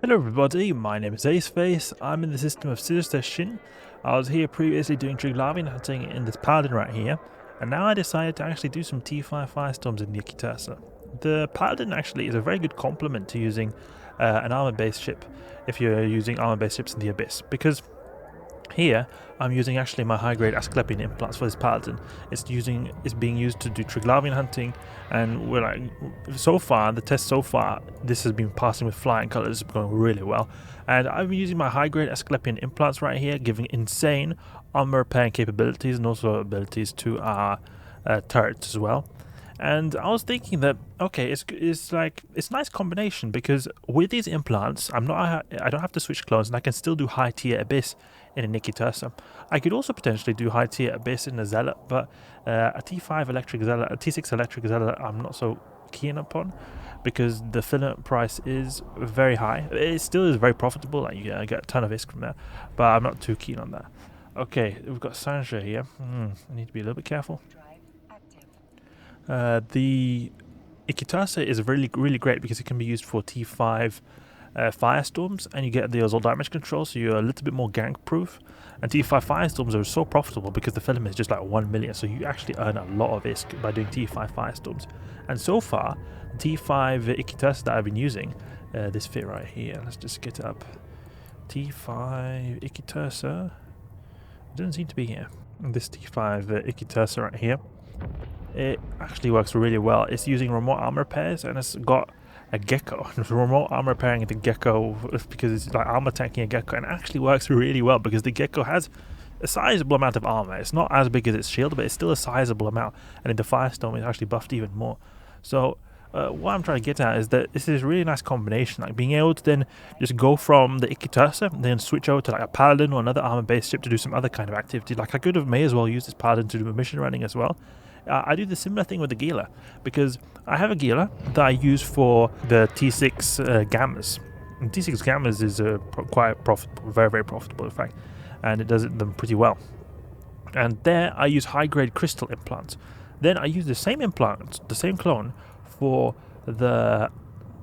Hello everybody, my name is Aceface. I'm in the system of Shin. I was here previously doing Triglavian hunting in this paladin right here, and now I decided to actually do some T5 Firestorms in the Ikitursa. The paladin actually is a very good complement to using an armor-based ship if you're using armor-based ships in the Abyss, because here I'm using actually my high-grade Asklepian Implants for this paladin. It's being used to do Triglavian hunting, and we're like, so far the test so far this has been passing with flying colors, going really well. And I've been using my high-grade Asklepian Implants right here, giving insane armor repairing capabilities and also abilities to our turrets as well. And I was thinking that okay, it's a nice combination, because with these implants I don't have to switch clones, and I can still do high tier Abyss in an Ikitursa. I could also potentially do high tier Abyss in a Zealot, but a T5 electric Zealot, a T6 electric Zealot I'm not so keen upon, because the filament price is very high. It still is very profitable, like you get a ton of ISK from there, but I'm not too keen on that. Okay, we've got Sanja here. I need to be a little bit careful. The Ikitursa is really great because it can be used for T5 Firestorms, and you get the all damage control, so you're a little bit more gank proof. And T5 Firestorms are so profitable because the filament is just like 1 million, so you actually earn a lot of ISK by doing T5 Firestorms. And so far, T5 Ikitursa that I've been using, this fit right here, let's just get it up. T5 Ikitursa doesn't seem to be here. This T5 Ikitursa right here, it actually works really well. It's using remote armor repairs, and it's got a Gecko. Remote armor repairing the Gecko, because it's like armor tanking a Gecko, and it actually works really well because the Gecko has a sizable amount of armor. It's not as big as its shield, but it's still a sizable amount, and in the Firestorm it's actually buffed even more. So what I'm trying to get at is that this is a really nice combination, like being able to then just go from the Ikitursa and then switch over to like a Paladin or another armor-based ship to do some other kind of activity. Like I could have may as well used this Paladin to do a mission running as well. I do the similar thing with the Gila, because I have a Gila that I use for the T6 Gammas. And T6 Gammas is quite profitable, very profitable in fact, and it does them pretty well. And there I use high-grade crystal implants. Then I use the same implant, the same clone, for the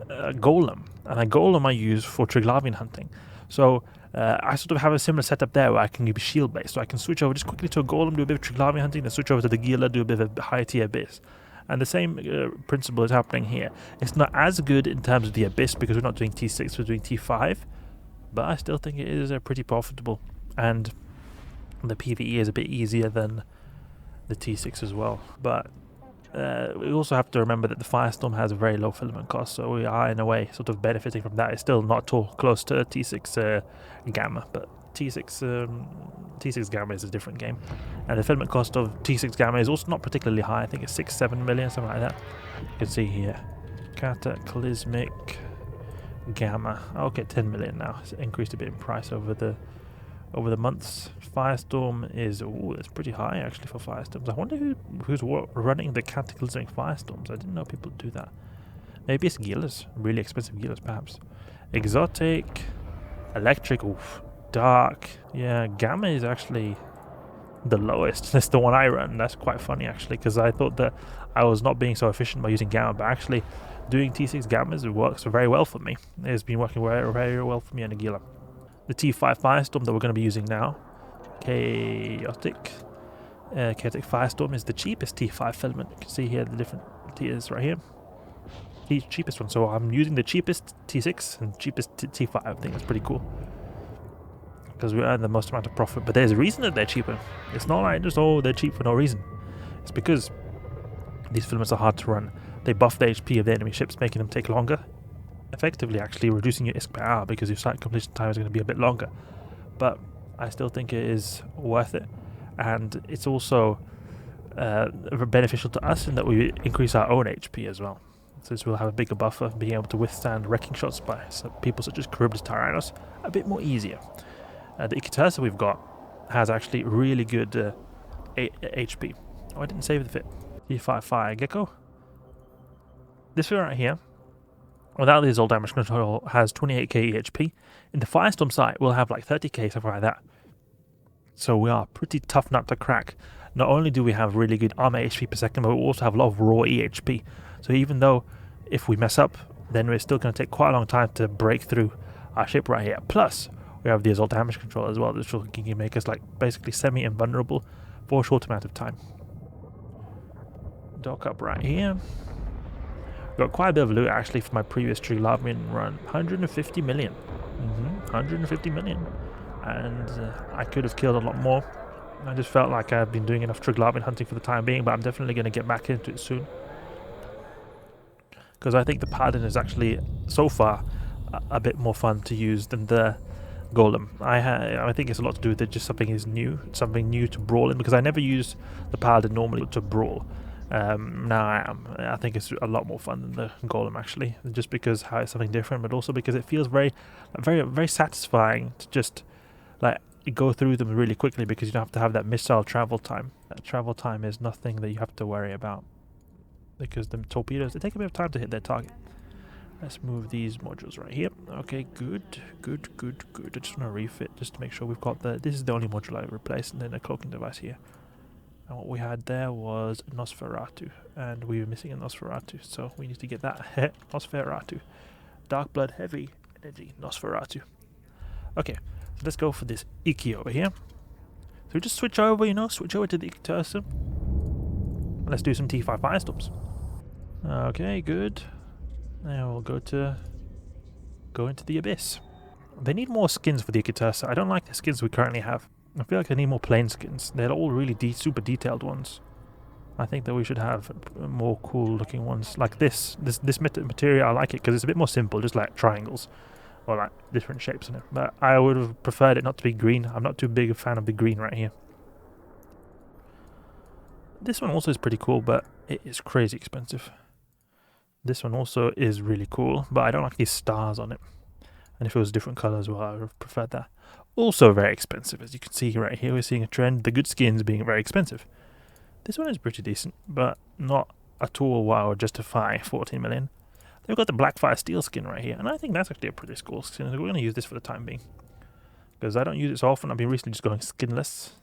Golem, and a Golem I use for Triglavian hunting. So I sort of have a similar setup there where I can be shield based, so I can switch over just quickly to a Golem, do a bit of Triglavian hunting, then switch over to the Gila, do a bit of a high tier Abyss. And the same principle is happening here. It's not as good in terms of the Abyss because we're not doing T6, we're doing T5, but I still think it is pretty profitable, and the PvE is a bit easier than the T6 as well. But we also have to remember that the Firestorm has a very low filament cost, so we are in a way sort of benefiting from that. It's still not at all close to T6 Gamma, but T6 Gamma is a different game, and the filament cost of T6 Gamma is also not particularly high. I think it's 6-7 million, something like that. You can see here, Cataclysmic Gamma. Okay, 10 million now. It's increased a bit in price over the months. Firestorm is it's pretty high actually for Firestorms. I wonder who's running the Cataclysmic Firestorms. I didn't know people do that. Maybe it's Gilas, really expensive Gilas perhaps. Exotic, electric, oof, dark. Yeah, Gamma is actually the lowest. That's the one I run. That's quite funny actually, because I thought that I was not being so efficient by using Gamma, but actually doing T6 Gammas, it works very well for me. It's been working very well for me on Gila. The T5 Firestorm that we're going to be using now, Chaotic Firestorm, is the cheapest T5 filament. You can see here the different tiers right here. The cheapest one. So I'm using the cheapest T6 and cheapest T5. I think that's pretty cool, because we earn the most amount of profit. But there's a reason that they're cheaper. It's not like just they're cheap for no reason. It's because these filaments are hard to run. They buff the HP of the enemy ships, making them take longer, effectively actually reducing your ISK per hour, because your site completion time is going to be a bit longer. But I still think it is worth it, and it's also beneficial to us in that we increase our own HP as well, since we'll have a bigger buffer, being able to withstand wrecking shots by people such as Charybdis Tyrannos a bit more easier. The Ikitursa we've got has actually really good HP. Oh, I didn't save the fit. T5 Fire Gecko. This fit right here, without this all damage control, has 28k HP. In the Firestorm site, we'll have like 30k, something like that. So we are a pretty tough nut to crack. Not only do we have really good armor HP per second, but we also have a lot of raw EHP. So even though if we mess up, then we're still going to take quite a long time to break through our ship right here. Plus, we have the assault damage control as well, which can make us like basically semi-invulnerable for a short amount of time. Dock up right here. Got quite a bit of loot actually from my previous Triglavian run. 150 million. 150 million. And I could have killed a lot more. I just felt like I've been doing enough Triglavian hunting for the time being, but I'm definitely going to get back into it soon. Because I think the Paladin is actually, so far, a bit more fun to use than the Golem. I think it's a lot to do with it, just something new to brawl in, because I never use the Paladin normally to brawl. Now I am. I think it's a lot more fun than the Golem actually, just because how it's something different, but also because it feels very satisfying to just like go through them really quickly, because you don't have to have that missile travel time. That travel time is nothing that you have to worry about, because the torpedoes, they take a bit of time to hit their target. Let's move these modules right here. Okay, good. I just want to refit just to make sure we've got this is the only module I replaced, and then a cloaking device here. And what we had there was Nosferatu, and we were missing a Nosferatu, so we need to get that. Nosferatu. Dark Blood Heavy Energy Nosferatu. Okay, so let's go for this Iki over here. So we just switch over to the Ikitursa. Let's do some T5 Firestorms. Okay, good. Now we'll go into the Abyss. They need more skins for the Ikitursa. I don't like the skins we currently have. I feel like they need more plain skins. They're all really super detailed ones. I think that we should have more cool looking ones like this. This material, I like it because it's a bit more simple, just like triangles or like different shapes in it. But I would have preferred it not to be green. I'm not too big a fan of the green right here. This one also is pretty cool, but it is crazy expensive. This one also is really cool, but I don't like these stars on it. And if it was a different color as well, I would have preferred that. Also very expensive, as you can see right here. We're seeing a trend, the good skins being very expensive. This one is pretty decent, but not at all wow justify 14 million. They've got the Blackfire Steel skin right here, and I think that's actually a pretty cool skin. We're going to use this for the time being, because I don't use it so often. I've been recently just going skinless.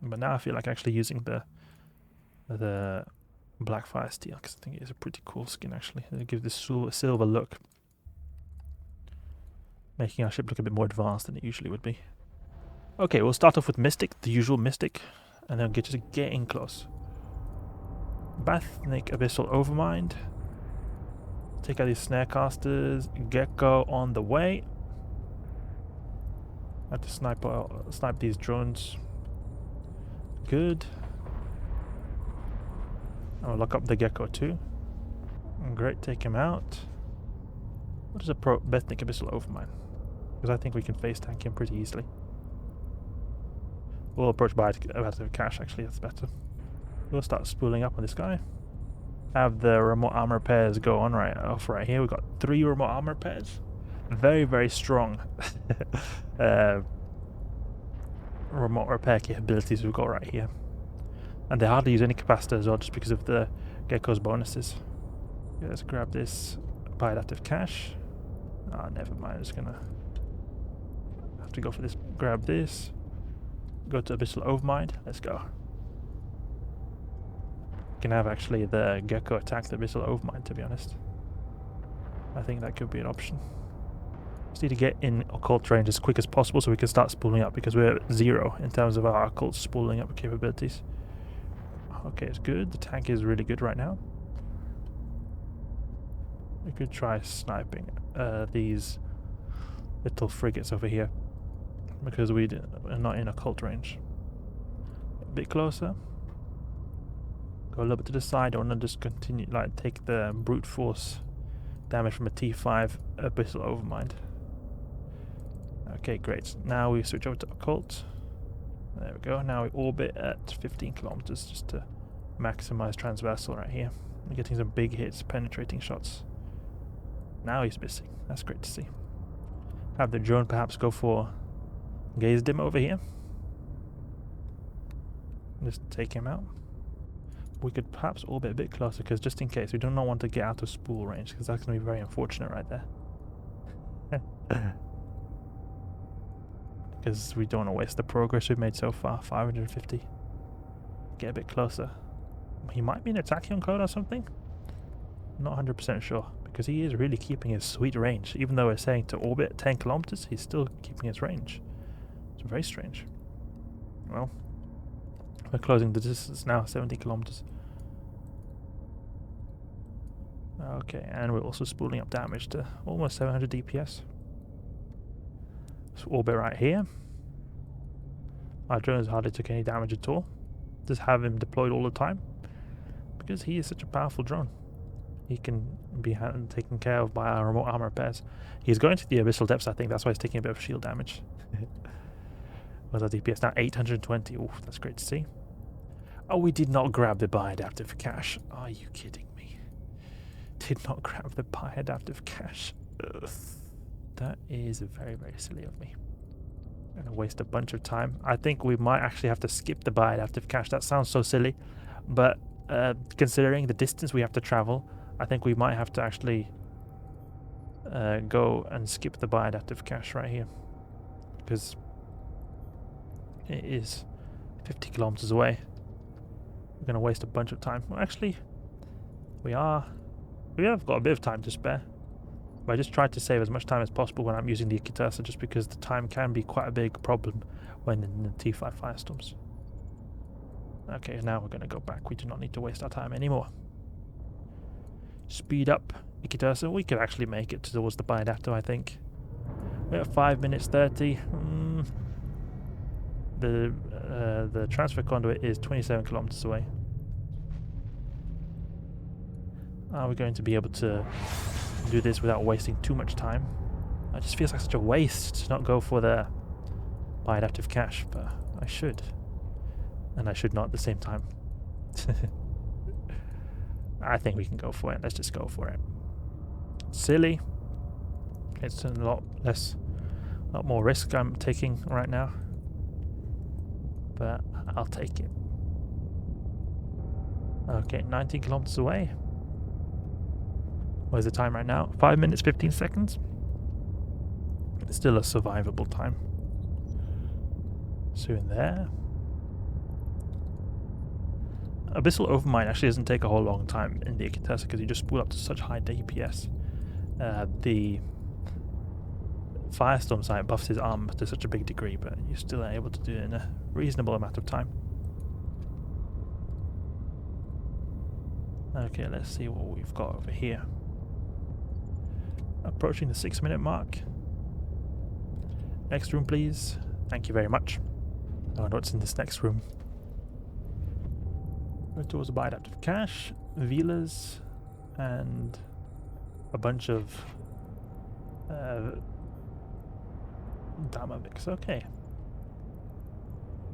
But now I feel like actually using the Blackfire Steel, because I think it is a pretty cool skin actually. It gives this silver look, making our ship look a bit more advanced than it usually would be. Okay, we'll start off with Mystic, the usual Mystic, and then just getting close. Bathnik Abyssal Overmind. Take out these Snarecasters. Gecko on the way. I have to snipe these drones. Good. I'll lock up the Gecko too. Great, take him out. What is a Bathnik Abyssal Overmind? Because I think we can face tank him pretty easily. We'll approach by out of cash, actually, that's better. We'll start spooling up on this guy. Have the remote armor pairs go on off right here. We've got 3 remote armor pairs. Very strong remote repair capabilities we've got right here. And they hardly use any capacitor as well, just because of the Gecko's bonuses. Okay, let's grab this, buy it out of cash. Ah, never mind, I'm just gonna have to go for this. Grab this. Go to Abyssal Overmind. Let's go. Can have actually the Gecko attack the Abyssal Overmind, to be honest. I think that could be an option. Just need to get in occult range as quick as possible so we can start spooling up, because we're at 0 in terms of our occult spooling up capabilities. Okay, it's good. The tank is really good right now. We could try sniping these little frigates over here, because we are not in occult range. A bit closer. Go a little bit to the side. I want to just continue, like, take the brute force damage from a T5 Abyssal Overmind. Okay, great. Now we switch over to occult. There we go. Now we orbit at 15 kilometers just to maximize transversal right here. We're getting some big hits, penetrating shots. Now he's missing. That's great to see. Have the drone perhaps go for gaze dim over here. Just take him out. We could perhaps orbit a bit closer, because just in case, we do not want to get out of spool range, because that's going to be very unfortunate right there. Because we don't want to waste the progress we've made so far. 550. Get a bit closer. He might be an attacking code or something. Not 100% sure, because he is really keeping his sweet range. Even though we're saying to orbit 10 kilometers, he's still keeping his range. It's very strange. Well, we're closing the distance now, 70 kilometers. Okay, and we're also spooling up damage to almost 700 DPS. So orbit right here. Our drones hardly took any damage at all. Just have him deployed all the time, because he is such a powerful drone. He can be taken care of by our remote armor repairs. He's going to the abyssal depths, I think. That's why he's taking a bit of shield damage. What's our DPS now? 820. Oof, that's great to see. Oh, we did not grab the bi-adaptive cache. Are you kidding me? Did not grab the bi-adaptive cache. Ugh. That is very, very silly of me. I'm gonna waste a bunch of time. I think we might actually have to skip the bi-adaptive cache. That sounds so silly, but considering the distance we have to travel, I think we might have to actually go and skip the bi-adaptive cache right here, because it is 50 kilometers away. We're going to waste a bunch of time. Well, actually, we have got a bit of time to spare. But I just tried to save as much time as possible when I'm using the Ikitursa, just because the time can be quite a big problem when in the T5 Firestorms. Okay, now we're going to go back. We do not need to waste our time anymore. Speed up Ikitursa. We could actually make it towards the bi-adaptive, I think. We're at 5 minutes 30. The transfer conduit is 27 kilometers away. Are we going to be able to do this without wasting too much time? It just feels like such a waste to not go for the bi-adaptive cache, but I should. And I should not at the same time. I think we can go for it. Let's just go for it. Silly. It's a lot more risk I'm taking right now. But I'll take it. Okay, 19 kilometers away. What is the time right now? 5 minutes 15 seconds. It's still a survivable time. Soon there. Abyssal Overmind actually doesn't take a whole long time in the Ikitursa, because you just spool up to such high DPS. The Firestorm site buffs his arm to such a big degree, but you're still able to do it in a reasonable amount of time. Okay, let's see what we've got over here. Approaching the 6-minute mark. Next room, please. Thank you very much. I wonder what's in this next room. Go towards the bi-adaptive cache, Veles, and a bunch of Damavics. Okay.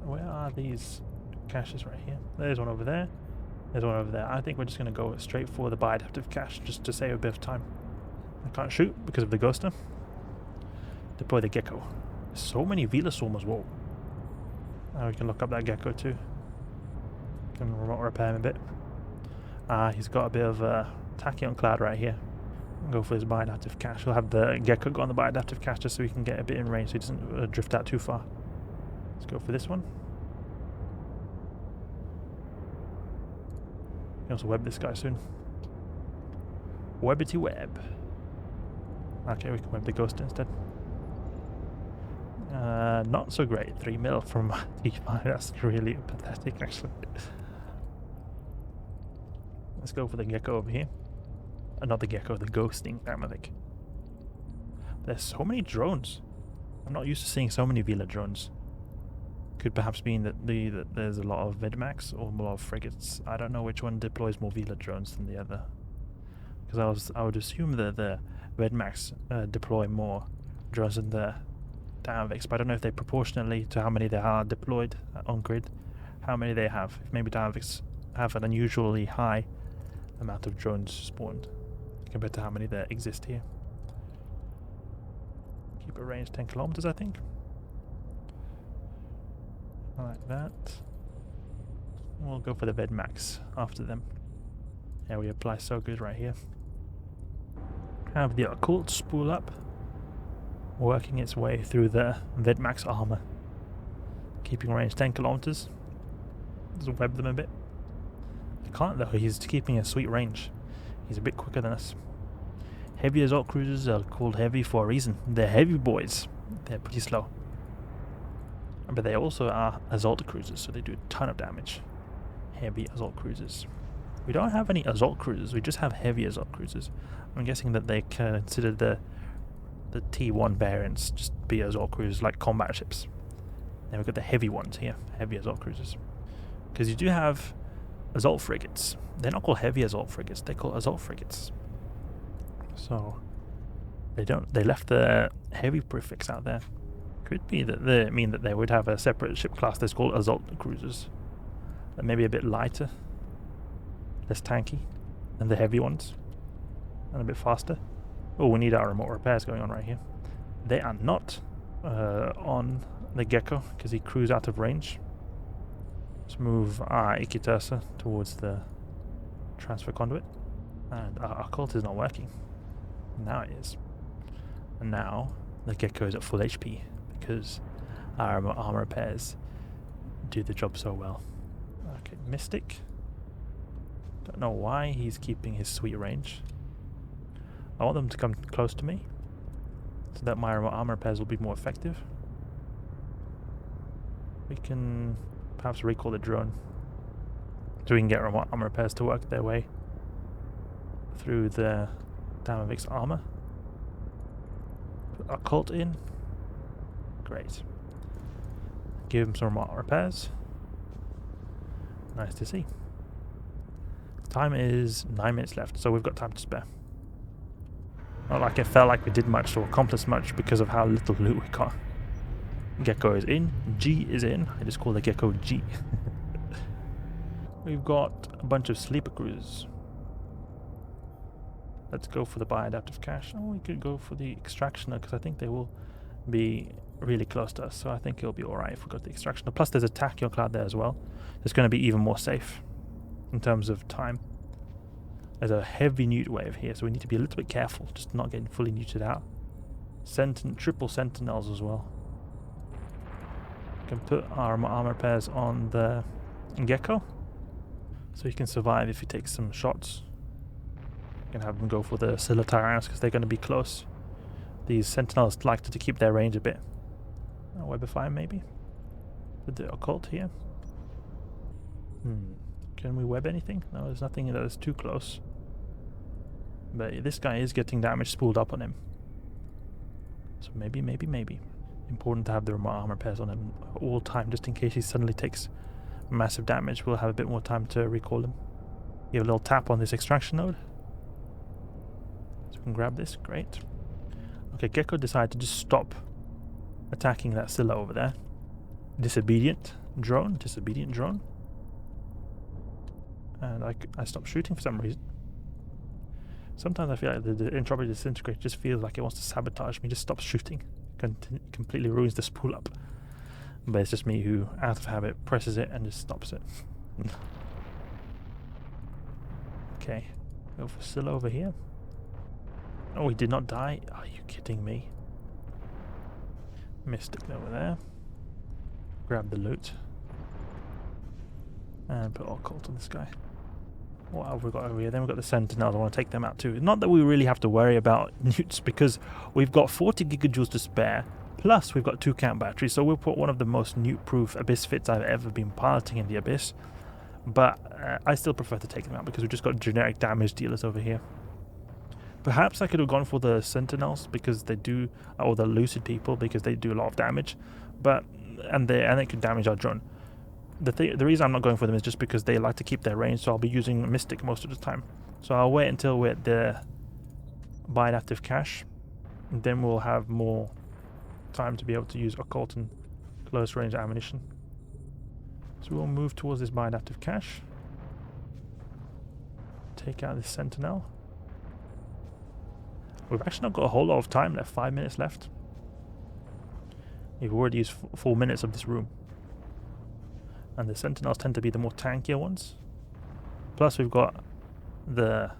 Where are these caches? Right here. There's one over there. There's one over there. I think we're just going to go straight for the bi-adaptive cache, just to save a bit of time. I can't shoot because of the ghoster. Deploy the Gecko. So many Veles. Whoa. Now we can look up that Gecko too. Can remote repair him a bit. He's got a bit of tachyon cloud right here. Go for his bi-adaptive cache. We'll have the Gecko go on the bi-adaptive cache just so we can get a bit in range so he doesn't drift out too far. Let's go for this one. We can also web this guy soon. Webbity web. Okay, we can web the ghost instead. Not so great. 3 mil from T5. That's really pathetic, actually. Let's go for the Gecko over here. Not the Gecko, the ghosting Damavic. There's so many drones. I'm not used to seeing so many Vela drones. Could perhaps mean that there's a lot of Vedmax or a lot of frigates. I don't know which one deploys more Vela drones than the other. Because I would assume that the Vedmax deploy more drones than the Damavics, but I don't know if they proportionally to how many there are deployed on grid, how many they have. If maybe Damavics have an unusually high amount of drones spawned compared to how many there exist here. Keep a range 10 kilometers, I think. Like that. We'll go for the Vedmax after them. Yeah, we apply so good right here. Have the Occult spool up, working its way through the Vedmax armor. Keeping range 10 kilometers. Just web them a bit. I can't though, he's keeping a sweet range. He's a bit quicker than us. Heavy assault cruisers are called heavy for a reason. They're heavy boys. They're pretty slow. But they also are assault cruisers, so they do a ton of damage. Heavy assault cruisers. We don't have any assault cruisers, we just have heavy assault cruisers. I'm guessing that they consider the T1 variants just be assault cruisers like combat ships. Then we've got the heavy ones here, heavy assault cruisers. Because you do have assault frigates. They're not called heavy assault frigates, they're called assault frigates. So they left the heavy prefix out there. Could be that they mean that they would have a separate ship class that's called assault cruisers. That may be a bit lighter, less tanky than the heavy ones, and a bit faster. Oh, we need our remote repairs going on right here. They are not on the Gecko because he cruised out of range. Let's move our Ikitursa towards the transfer conduit. And our occult is not working. Now it is. And now the Gecko is at full HP because our armor repairs do the job so well. Okay, Mystic. Don't know why he's keeping his sweet range. I want them to come close to me so that my armor repairs will be more effective. We can perhaps recall the drone so we can get armor repairs to work their way through the Damavic's armor. Put Occult in. Great. Give him some armor repairs. Nice to see. Time is 9 minutes left, so we've got time to spare. Not like it felt like we did much or accomplished much because of how little loot we got. Gecko is in. G is in. I just call the Gecko G. We've got a bunch of sleeper cruisers. Let's go for the bioadaptive cache. Oh, we could go for the extractioner because I think they will be really close to us. So I think it'll be alright if we got the extractioner. Plus there's a tachyon cloud there as well. It's going to be even more safe in terms of time. There's a heavy newt wave here, so we need to be a little bit careful, just not getting fully neuted out. Triple sentinels as well. We can put our armor repairs on the Gecko, so he can survive if he takes some shots. We can have them go for the Silatyrans because they're going to be close. These sentinels like to keep their range a bit. Webifier maybe? With the occult here. Can we web anything? No, there's nothing that is too close. But this guy is getting damage spooled up on him. So maybe. Important to have the remote armor repairs on him all time, just in case he suddenly takes massive damage. We'll have a bit more time to recall him. Give a little tap on this extraction node. So we can grab this, great. Okay, Gecko decided to just stop attacking that Scylla over there. Disobedient drone. And I stopped shooting for some reason. Sometimes I feel like the Entropic Disintegrator just feels like it wants to sabotage me, just stops shooting. Completely ruins the spool up. But it's just me who, out of habit, presses it and just stops it. Okay, go for Scylla over here. Oh, he did not die? Are you kidding me? Mystic over there. Grab the loot. And put Occult on this guy. What have we got over here? Then we've got the Sentinels. I want to take them out too. Not that we really have to worry about newts because we've got 40 gigajoules to spare. Plus we've got 2 camp batteries. So we'll put one of the most newt-proof Abyss fits I've ever been piloting in the Abyss. But I still prefer to take them out because we've just got generic damage dealers over here. Perhaps I could have gone for the Sentinels because they do, or the Lucid people because they do a lot of damage. But and they could damage our drone. The reason I'm not going for them is just because they like to keep their range, so I'll be using Mystic most of the time. So I'll wait until we're at the bioadaptive cache, and then we'll have more time to be able to use Occult and close range ammunition. So we'll move towards this bioadaptive cache. Take out this Sentinel. We've actually not got a whole lot of time left, 5 minutes left. We've already used 4 minutes of this room. And the Sentinels tend to be the more tankier ones. Plus we've got the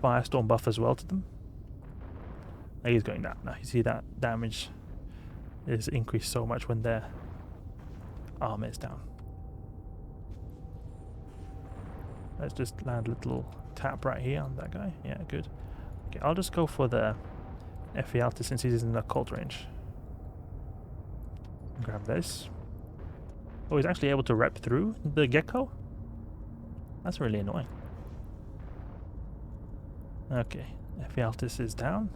Firestorm buff as well to them. He's going down now. You see that damage is increased so much when their armor is down. Let's just land a little tap right here on that guy. Yeah, good. Okay, I'll just go for the Ephialtes since he's in the occult range. Grab this. Oh, he's actually able to rep through the Gecko? That's really annoying. Okay, Ephialtes is down.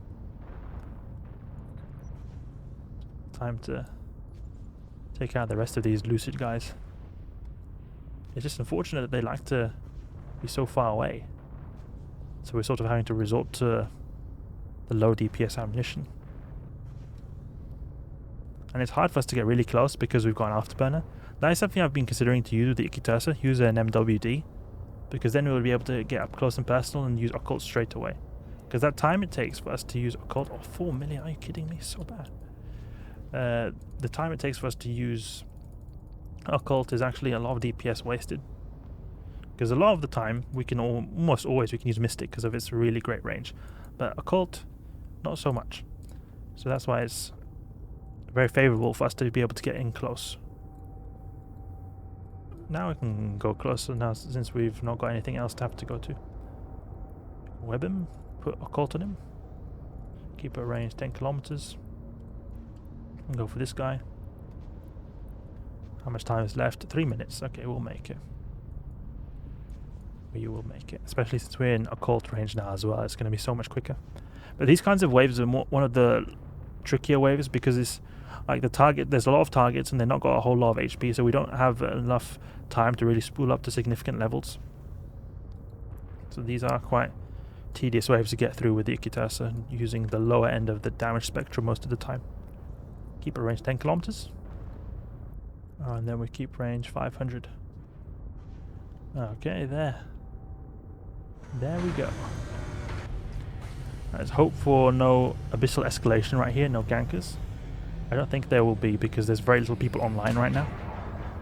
Time to take out the rest of these Lucid guys. It's just unfortunate that they like to be so far away. So we're sort of having to resort to the low DPS ammunition. And it's hard for us to get really close because we've got an Afterburner. That is something I've been considering to use with the Ikitursa, use an MWD. Because then we'll be able to get up close and personal and use Occult straight away. Because that time it takes for us to use Occult... Oh, 4 million, are you kidding me? So bad. The time it takes for us to use Occult is actually a lot of DPS wasted. Because a lot of the time, we can almost always we can use Mystic because of its really great range. But Occult, not so much. So that's why it's very favourable for us to be able to get in close. Now we can go closer now since we've not got anything else to have to go to. Web him, put Occult on him. Keep our range 10 kilometers. And go for this guy. How much time is left? 3 minutes. Okay, we'll make it. You will make it. Especially since we're in Occult range now as well. It's going to be so much quicker. But these kinds of waves are one of the trickier waves because it's like the target, there's a lot of targets and they've not got a whole lot of HP, so we don't have enough time to really spool up to significant levels. So these are quite tedious waves to get through with the Ikitursa, using the lower end of the damage spectrum most of the time. Keep a range 10 kilometers. And then we keep range 500. Okay, there. There we go. Let's hope for no abyssal escalation right here, no gankers. I don't think there will be because there's very little people online right now.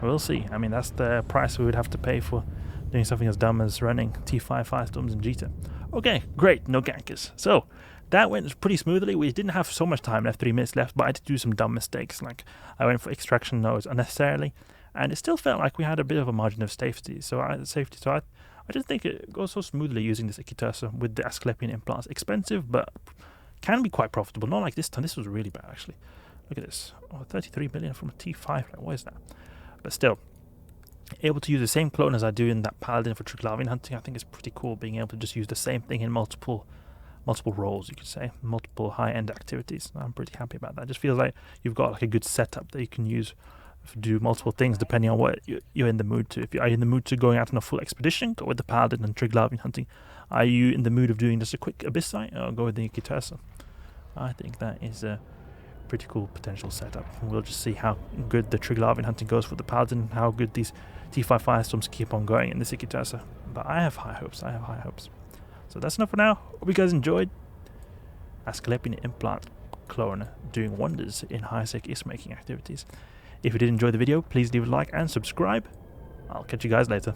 We'll see. I mean, that's the price we would have to pay for doing something as dumb as running T5 Firestorms and Jita. Okay, great, no gankers. So, that went pretty smoothly. We didn't have so much time left, 3 minutes left, but I did do some dumb mistakes. I went for extraction nodes unnecessarily, and it still felt like we had a bit of a margin of safety. So I didn't think it goes so smoothly using this Ikitursa with the Asklepian Implants. Expensive, but can be quite profitable. Not like this time. This was really bad, actually. Look at this. Oh, 33 million from a T5. Like, what is that? But still, able to use the same clone as I do in that Paladin for Triglavian hunting, I think it's pretty cool being able to just use the same thing in multiple roles, you could say, multiple high-end activities. I'm pretty happy about that. It just feels like you've got like a good setup that you can use to do multiple things depending on what you're in the mood to. If you are in the mood to going out on a full expedition, go with the Paladin and Triglavian hunting. Are you in the mood of doing just a quick Abyss site, or go with the Ikitursa? I think that is a pretty cool potential setup. We'll just see how good the Triglavian hunting goes for the Paladin, how good these T5 Firestorms keep on going in this Ikitursa. But I have high hopes. So that's enough for now. Hope you guys enjoyed. Asklepian Implant clone doing wonders in high-sec is-making activities. If you did enjoy the video, please leave a like and subscribe. I'll catch you guys later.